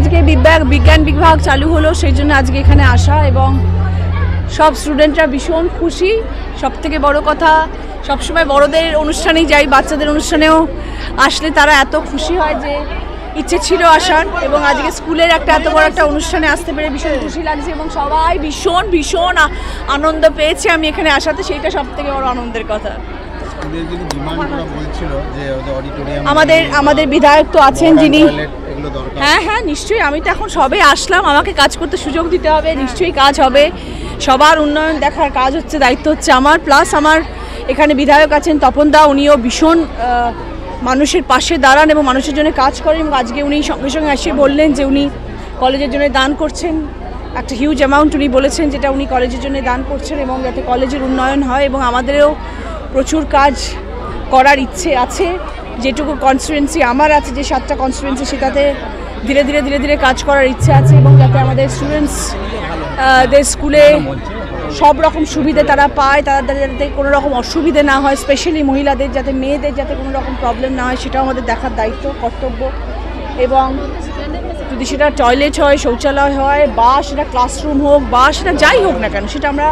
আজকে বিজ্ঞান বিভাগ চালু হলো, সেই জন্য আজকে এখানে আসা এবং সব স্টুডেন্টরা ভীষণ খুশি। সবথেকে বড় কথা, সবসময় বড়দের অনুষ্ঠানেই যাই, বাচ্চাদের অনুষ্ঠানেও আসলে তারা এত খুশি হয় যে ইচ্ছে ছিল আসার, এবং আজকে স্কুলের একটা এত বড় একটা অনুষ্ঠানে আসতে পেরে ভীষণ খুশি লাগছে এবং সবাই ভীষণ ভীষণ আনন্দ পেয়েছে আমি এখানে আসাতে, সেইটা সবথেকে বড় আনন্দের কথা। আমাদের বিধায়ক তো আছেন যিনি, হ্যাঁ নিশ্চয়ই, আমি তো এখন সবে আসলাম, আমাকে কাজ করতে সুযোগ দিতে হবে, নিশ্চয়ই কাজ হবে। সবার উন্নয়ন দেখার কাজ হচ্ছে, দায়িত্ব হচ্ছে আমার। প্লাস আমার এখানে বিধায়ক আছেন তপন দা, উনিও ভীষণ মানুষের পাশে দাঁড়ান এবং মানুষের জন্য কাজ করেন। এবং আজকে উনি সঙ্গে সঙ্গে এসে বললেন যে উনি কলেজের জন্য দান করছেন, একটা হিউজ অ্যামাউন্ট উনি বলেছেন যেটা উনি কলেজের জন্য দান করছেন, এবং যাতে কলেজের উন্নয়ন হয়। এবং আমাদেরও প্রচুর কাজ করার ইচ্ছে আছে, যেটুকু কনস্টিটুয়েন্সি আমার আছে, যে 7টা কনস্টিটুয়েন্সি, সেটাতে ধীরে ধীরে ধীরে ধীরে কাজ করার ইচ্ছে আছে, এবং যাতে আমাদের স্টুডেন্টসদের স্কুলে সব রকম সুবিধে তারা পায়, তাদের যাতে কোনো রকম অসুবিধে না হয়, স্পেশালি মহিলাদের, যাতে মেয়েদের যাতে কোনো রকম প্রবলেম না হয়, সেটাও আমাদের দেখার দায়িত্ব, কর্তব্য। এবং যদি সেটা টয়লেট হয়, শৌচালয় হয়, বা সেটা ক্লাসরুম হোক, বা সেটা যাই হোক না কেন, সেটা আমরা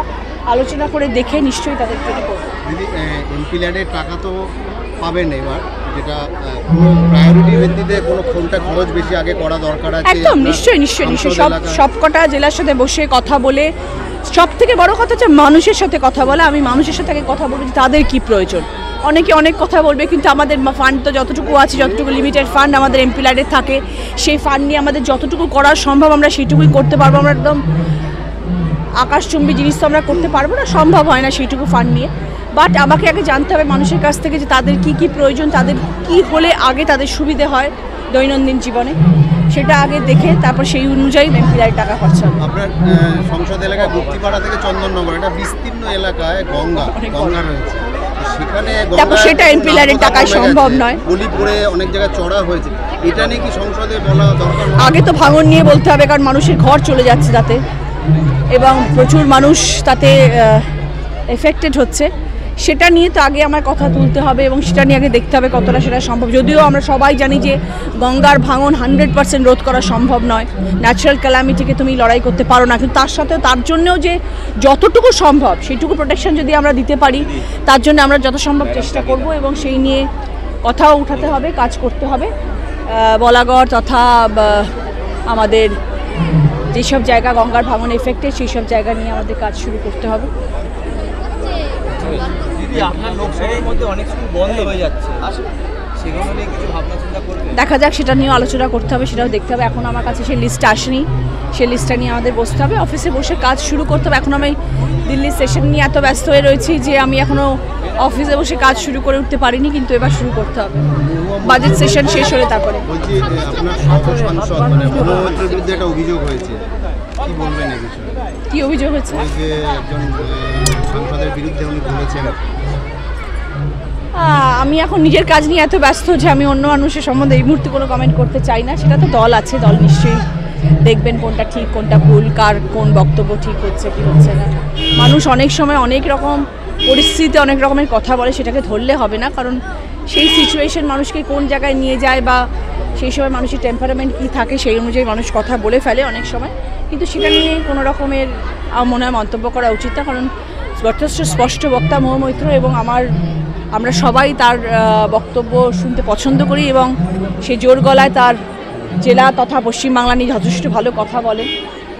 আলোচনা করে দেখে নিশ্চয়ই তাদের তৈরি করবো। দিদি, এমপি ল্যাডের টাকা তো পাবেন এবার, যেটা কোনো প্রায়োরিটি ভিত্তিতে কোনো কোনটা খরচ বেশি আগে করা দরকার আছে? একদম নিশ্চয়ই নিশ্চয়ই নিশ্চয়ই, সবকটা জেলার সাথে বসে কথা বলে, সব থেকে বড় কথা হচ্ছে মানুষের সাথে কথা বলা। আমি মানুষের সাথে কথা বলবো তাদের কি প্রয়োজন। অনেকে অনেক কথা বলবে, কিন্তু আমাদের ফান্ড তো যতটুকু আছে, যতটুকু লিমিটেড ফান্ড আমাদের এমপি ল্যাডের থাকে, সেই ফান্ড নিয়ে আমাদের যতটুকু করা সম্ভব আমরা সেইটুকুই করতে পারবো। আমরা একদম আকাশচুম্বী জিনিস তো আমরা করতে পারবো না, সম্ভব হয় না সেইটুকু ফান্ড নিয়ে। বাট আমাকে আগে জানতে হবে মানুষের কাছ থেকে যে তাদের কি কি প্রয়োজন, তাদের কি হলে আগে তাদের সুবিধে হয় দৈনন্দিন জীবনে, সেটা আগে দেখে তারপর সেই অনুযায়ী এমপি ল্যাডের টাকা খরচা হবে। আপনার সংসদ এলাকা গুপ্তিপাড়া থেকে চন্দননগর, একটা বিস্তীর্ণ এলাকায় গঙ্গা রয়েছে, সেখানে সেটা এমপি ল্যাডের টাকায় সম্ভব নয়। গলি পড়ে অনেক জায়গায় চড়া হয়েছে, এটা নিয়ে কি সংসদে বলা দরকার? আগে তো ভাঙন নিয়ে বলতে হবে, কারণ মানুষের ঘর চলে যাচ্ছে তাতে, এবং প্রচুর মানুষ তাতে এফেক্টেড হচ্ছে। সেটা নিয়ে তো আগে আমার কথা তুলতে হবে, এবং সেটা নিয়ে আগে দেখতে হবে কতটা সেটা সম্ভব। যদিও আমরা সবাই জানি যে গঙ্গার ভাঙন 100% রোধ করা সম্ভব নয়, ন্যাচারাল ক্যালামিটিকে তুমি লড়াই করতে পারো না, কিন্তু তার সাথেও তার জন্যও যে যতটুকু সম্ভব সেইটুকু প্রোটেকশন যদি আমরা দিতে পারি, তার জন্য আমরা যত সম্ভব চেষ্টা করব, এবং সেই নিয়ে কথাও উঠাতে হবে, কাজ করতে হবে। বলাগড় তথা আমাদের যেসব জায়গা গঙ্গার ভাঙন এফেক্টেড, সেই সব জায়গা নিয়ে আমাদের কাজ শুরু করতে হবে। দেখা যাক, সেটা নিয়েও আলোচনা করতে হবে, সেটাও দেখতে হবে। এখন আমার কাছে সেই লিস্ট আসেনি, সেই লিস্টটা নিয়ে আমাদের বসতে হবে, অফিসে বসে কাজ শুরু করতে হবে। এখন আমি দিল্লির সেশন নিয়ে এত ব্যস্ত হয়ে রয়েছি যে আমি এখনও অফিসে বসে কাজ শুরু করে উঠতে পারিনি, কিন্তু এবার শুরু করতে হবে, বাজেট সেশন শেষ হলে তারপরে। কি অভিযোগ হয়েছে? আমি এখন নিজের কাজ নিয়ে এত ব্যস্ত যে আমি অন্য মানুষের সম্বন্ধে এই মুহূর্তে কোনো কমেন্ট করতে চাই না। সেটা তো দল আছে, দল নিশ্চয়ই দেখবেন কোনটা ঠিক কোনটা ভুল, কার কোন বক্তব্য ঠিক হচ্ছে কি হচ্ছে না। মানুষ অনেক সময় অনেক রকম পরিস্থিতিতে অনেক রকমের কথা বলে, সেটাকে ধরলে হবে না, কারণ সেই সিচুয়েশন মানুষকে কোন জায়গায় নিয়ে যায়, বা সেই সময় মানুষের টেম্পারামেন্ট কী থাকে, সেই অনুযায়ী মানুষ কথা বলে ফেলে অনেক সময়। কিন্তু সেটা নিয়ে কোনো রকমের মনে হয় মন্তব্য করা উচিত না, কারণ যথেষ্ট স্পষ্ট বক্তা মহামৈত্র, এবং আমরা সবাই তার বক্তব্য শুনতে পছন্দ করি, এবং সেই জোর গলায় তার জেলা তথা পশ্চিমবাংলা নিয়ে যথেষ্ট ভালো কথা বলেন।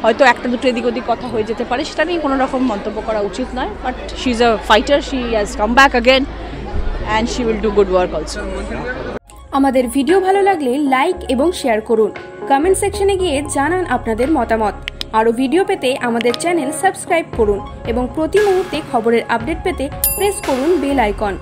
হয়তো একটা দুটো এদিক ওদিক কথা হয়ে যেতে পারে, সেটা নিয়ে কোনো রকম মন্তব্য করা উচিত নয়। But she is a fighter, she has come back again and she will do good work also. আমাদের ভিডিও ভালো লাগলে লাইক এবং শেয়ার করুন, কমেন্ট সেকশনে গিয়ে জানান আপনাদের মতামত। আরও ভিডিও পেতে আমাদের চ্যানেল সাবস্ক্রাইব করুন, এবং প্রতি মুহূর্তে খবরের আপডেট পেতে প্রেস করুন বেল আইকন।